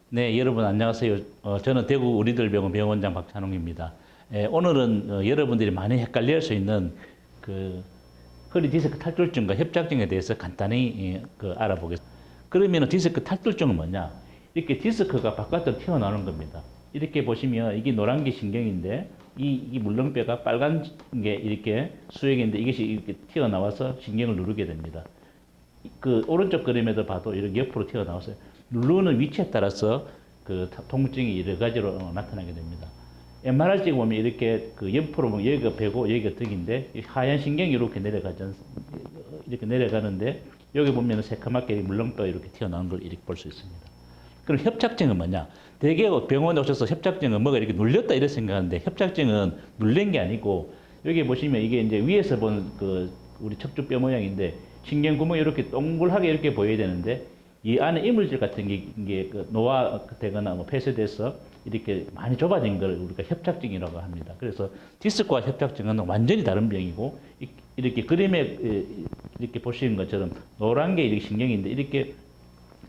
네, 여러분 안녕하세요. 저는 대구 우리들병원 병원장 박찬홍입니다. 오늘은 여러분들이 많이 헷갈릴 수 있는 그 허리 디스크 탈출증과 협착증에 대해서 간단히 알아보겠습니다. 그러면 디스크 탈출증은 뭐냐? 이렇게 디스크가 바깥으로 튀어나오는 겁니다. 이렇게 보시면 이게 노란 게 신경인데 이 물렁뼈가 빨간 게 이렇게 수액인데 이것이 이렇게 튀어나와서 신경을 누르게 됩니다. 그 오른쪽 그림에도 봐도 이렇게 옆으로 튀어나와서 누르는 위치에 따라서 그 통증이 여러 가지로 나타나게 됩니다. MRI 찍어보면 이렇게 그 옆으로 보면 여기가 배고 여기가 등인데 하얀 신경이 이렇게 이렇게 내려가는데 여기 보면 새카맣게 물렁뼈 이렇게 튀어나온 걸 이렇게 볼 수 있습니다. 그럼 협착증은 뭐냐? 대개 병원에 오셔서 협착증은 뭐가 이렇게 눌렸다 이렇게 생각하는데 협착증은 눌린 게 아니고 여기 보시면 이게 이제 위에서 본 그 우리 척추뼈 모양인데 신경 구멍이 이렇게 동글하게 이렇게 보여야 되는데 이 안에 이물질 같은 게 노화되거나 뭐 폐쇄돼서 이렇게 많이 좁아진 걸 우리가 협착증이라고 합니다. 그래서 디스크와 협착증은 완전히 다른 병이고 이렇게 그림에 이렇게 보시는 것처럼 노란 게 이렇게 신경인데 이렇게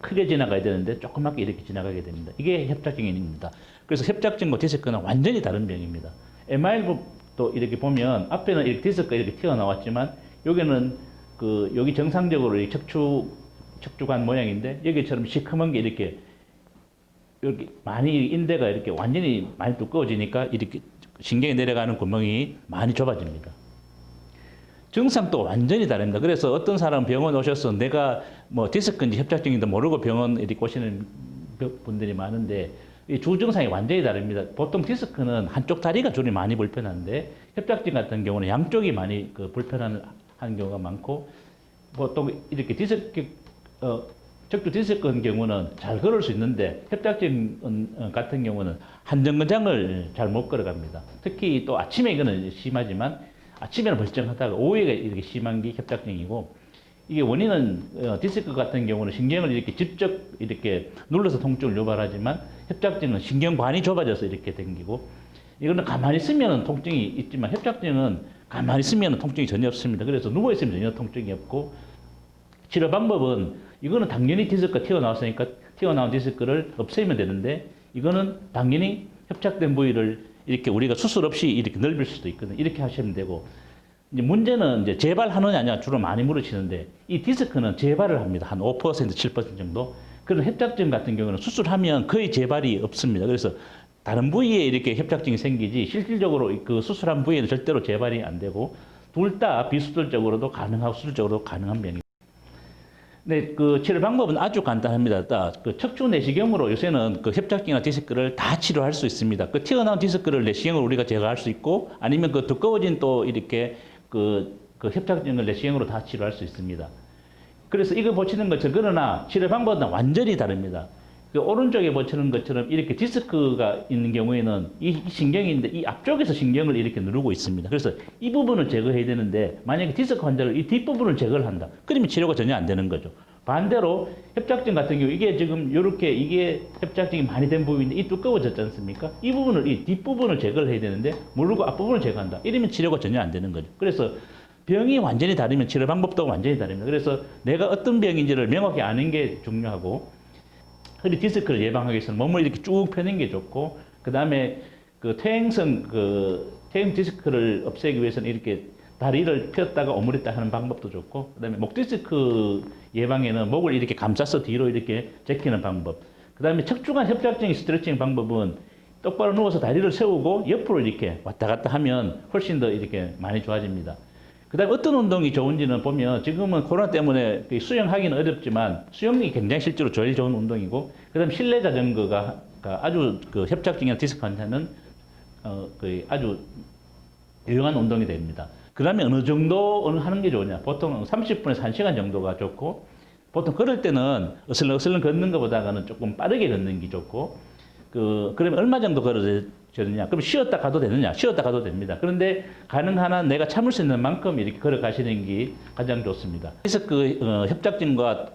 크게 지나가야 되는데 조그맣게 이렇게 지나가게 됩니다. 이게 협착증입니다. 그래서 협착증과 디스크는 완전히 다른 병입니다. MR도 이렇게 보면 앞에는 이렇게 디스크가 이렇게 튀어나왔지만 여기는 여기 정상적으로 이 척추관 모양인데 여기처럼 시커먼 게 이렇게 많이 인대가 이렇게 완전히 많이 두꺼워지니까 이렇게 신경이 내려가는 구멍이 많이 좁아집니다. 증상도 완전히 다릅니다. 그래서 어떤 사람 병원 오셔서 내가 뭐 디스크인지 협착증인지 모르고 병원 이렇게 오시는 분들이 많은데 이 주 증상이 완전히 다릅니다. 보통 디스크는 한쪽 다리가 주로 많이 불편한데 협착증 같은 경우는 양쪽이 많이 불편한 경우가 많고 보통 이렇게 척추 디스크 같은 경우는 잘 걸을 수 있는데 협착증 같은 경우는 한 정거장을 잘 못 걸어갑니다. 특히 또 아침에 이거는 심하지만 아침에는 멀쩡하다가 오후에 이렇게 심한 게 협착증이고 이게 원인은 디스크 같은 경우는 신경을 이렇게 직접 이렇게 눌러서 통증을 유발하지만 협착증은 신경관이 좁아져서 이렇게 생기고 이거는 가만히 있으면 통증이 있지만 협착증은 가만히 있으면 통증이 전혀 없습니다. 그래서 누워있으면 전혀 통증이 없고 치료 방법은 이거는 당연히 디스크가 튀어나왔으니까 튀어나온 디스크를 없애면 되는데 이거는 당연히 협착된 부위를 이렇게 우리가 수술 없이 이렇게 넓힐 수도 있거든요. 이렇게 하시면 되고 이제 문제는 이제 재발하느냐 아니냐 주로 많이 물으시는데 이 디스크는 재발을 합니다. 한 5%, 7% 정도. 그런 협착증 같은 경우는 수술하면 거의 재발이 없습니다. 그래서 다른 부위에 이렇게 협착증이 생기지 실질적으로 그 수술한 부위에는 절대로 재발이 안 되고 둘 다 비수술적으로도 가능하고 수술적으로도 가능한 병입니다. 네, 그 치료 방법은 아주 간단합니다. 그 척추 내시경으로 요새는 그 협착증이나 디스크를 다 치료할 수 있습니다. 그 튀어나온 디스크를 내시경으로 우리가 제거할 수 있고 아니면 그 두꺼워진 또 이렇게 그 협착증을 내시경으로 다 치료할 수 있습니다. 그래서 이거 보시는 것처럼 그러나 치료 방법은 완전히 다릅니다. 그 오른쪽에 보시는 것처럼 이렇게 디스크가 있는 경우에는 이 신경인데 이 앞쪽에서 신경을 이렇게 누르고 있습니다. 그래서 이 부분을 제거해야 되는데 만약에 디스크 환자를 이 뒷부분을 제거를 한다. 그러면 치료가 전혀 안 되는 거죠. 반대로 협착증 같은 경우 이게 지금 이렇게 이게 협착증이 많이 된 부위인데 이 두꺼워졌지 않습니까? 이 부분을 이 뒷부분을 제거를 해야 되는데 모르고 앞부분을 제거한다. 이러면 치료가 전혀 안 되는 거죠. 그래서 병이 완전히 다르면 치료 방법도 완전히 다릅니다. 그래서 내가 어떤 병인지를 명확히 아는 게 중요하고 허리 디스크를 예방하기 위해서는 몸을 이렇게 쭉 펴는 게 좋고 그 다음에 그 퇴행성 퇴행 디스크를 없애기 위해서는 이렇게 다리를 폈다가 오므렸다 하는 방법도 좋고 그 다음에 목 디스크 예방에는 목을 이렇게 감싸서 뒤로 이렇게 제키는 방법 그 다음에 척추관 협착증 스트레칭 방법은 똑바로 누워서 다리를 세우고 옆으로 이렇게 왔다 갔다 하면 훨씬 더 이렇게 많이 좋아집니다. 그 다음에 어떤 운동이 좋은지는 보면 지금은 코로나 때문에 수영하기는 어렵지만 수영이 굉장히 실제로 제일 좋은 운동이고 그 다음에 실내 자전거가 아주 그 협착증이나 디스크 환자는 아주 유용한 운동이 됩니다. 그러면 어느 정도 하는 게 좋으냐? 보통 30분에서 1시간 정도가 좋고 보통 걸을 때는 어슬렁어슬렁 걷는 것보다는 조금 빠르게 걷는 게 좋고 그러면 얼마 정도 걸어야 되느냐? 그럼 쉬었다 가도 되느냐? 쉬었다 가도 됩니다. 그런데 가능한 한 내가 참을 수 있는 만큼 이렇게 걸어가시는 게 가장 좋습니다. 그래서 협착증과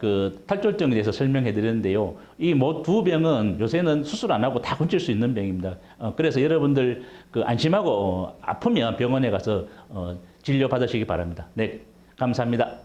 탈출증에 대해서 설명해 드렸는데요. 이 두 병은 요새는 수술 안 하고 다 고칠 수 있는 병입니다. 그래서 여러분들 안심하고 아프면 병원에 가서 진료 받으시기 바랍니다. 네, 감사합니다.